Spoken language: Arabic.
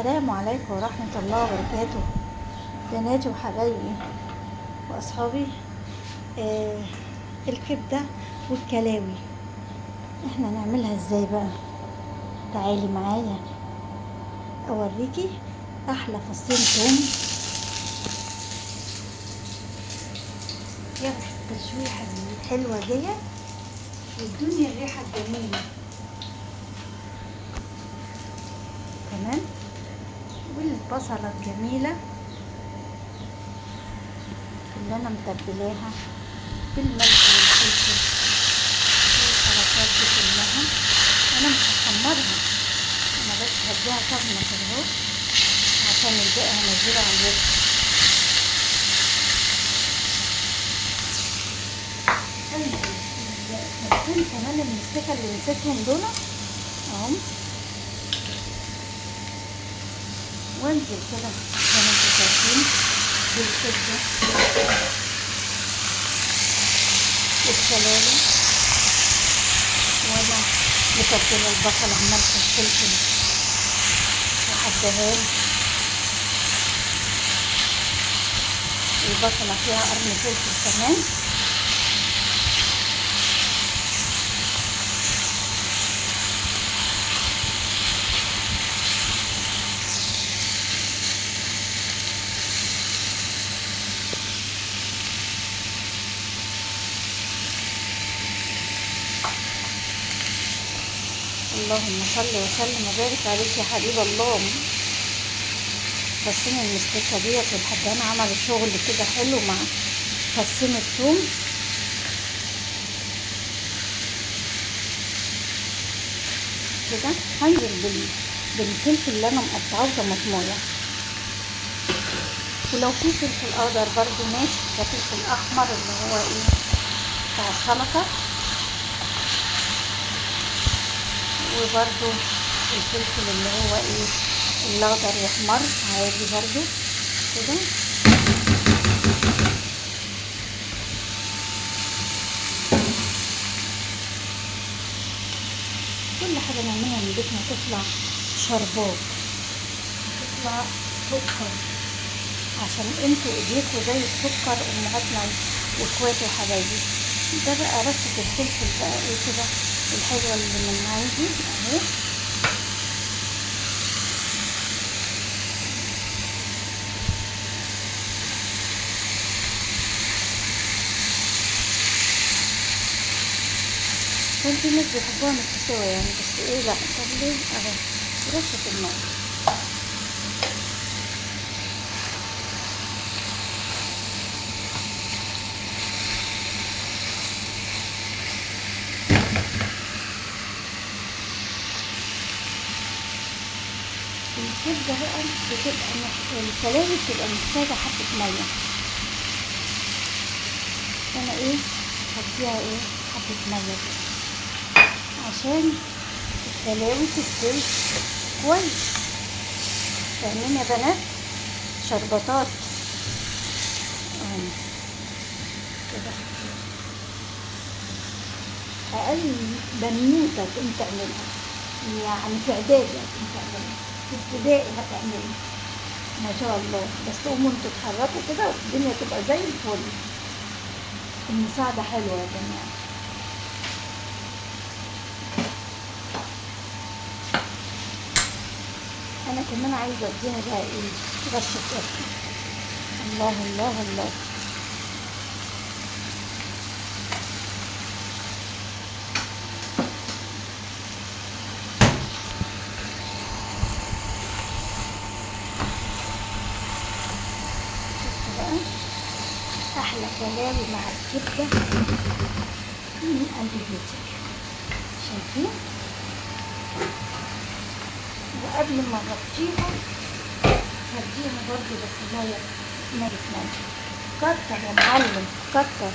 السلام عليكم ورحمة الله وبركاته، بناتي وحبايبي وأصحابي. آه الكبدة والكلاوي احنا نعملها ازاي بقى؟ تعالي معايا اوريكي احلى فصين توم ياخد التشويحة الحلوة دي ويدوني الريحة الجميلة تمام، والبصلة الجميلة اللي انا متبلاها بالملح والفلفل والحركات دي كلها. انا مش هحمرها، انا بس هديها صدمة كده اهو عشان الباقي هنزله على الوش. الفلفل كمان المستكة اللي نسيتهم دول اهم، وانزل كده زي ما انتوا شايفين بالكبدة والكلاوي، وانا متبله البصله بملح الفلفل وحدهان. البصله فيها قرن فلفل كمان، اللهم صل وسلم وبارك عليك يا حبيب الله. بس انا المستكه ديت والحدان عملوا شغل كده حلو مع فصين الثوم. كده هنزل بالفلفل اللي انا مقطعاه وطماطمايه، ولو في فلفل اخضر برضو ماشي، ده فلفل احمر اللي هو ايه بتاع السلطه، وبرضو الفلفل اللي هو ايه الاخضر يحمر عادي برضو كده. كل حاجه نعملها من بيتنا تطلع شربات، تطلع سكر، عشان انتوا ايديكوا زي السكر امهاتنا واخواتي وحبايبي. ده بقى رشه الفلفل بقى ايه كده الحلوه اللي من عندي اهي. كان في ناس بيحبوها مستوية يعني، بس ايه لا خليه اهو رشة الماء. الكبدة بقى الكلاوي بتبقى محتاجة حبة مية، فانا ايه هديها ايه حبة مية كده عشان الكلاوي تستوي كويس. فاهمين يا بنات؟ شربطات كده اقل بنوتة تقوم تعملها، يعني في اعدادي هتقوم تعملها، في ابتدائي هتعملها ما شاء الله. بس تقوموا انتوا تتحركوا كده والدنيا تبقى زي الفل. المساعدة حلوة يا جماعة. انا كمان عايزة اديها بقى ايه رشة قرفة. الله الله الله. شفتوا بقى احلى كلاوي مع الكبدة من قلب بيتي، شايفين؟ وقبل ما اغطيها هديها برضو بس ميه ملح. كتر يا معلم كتر.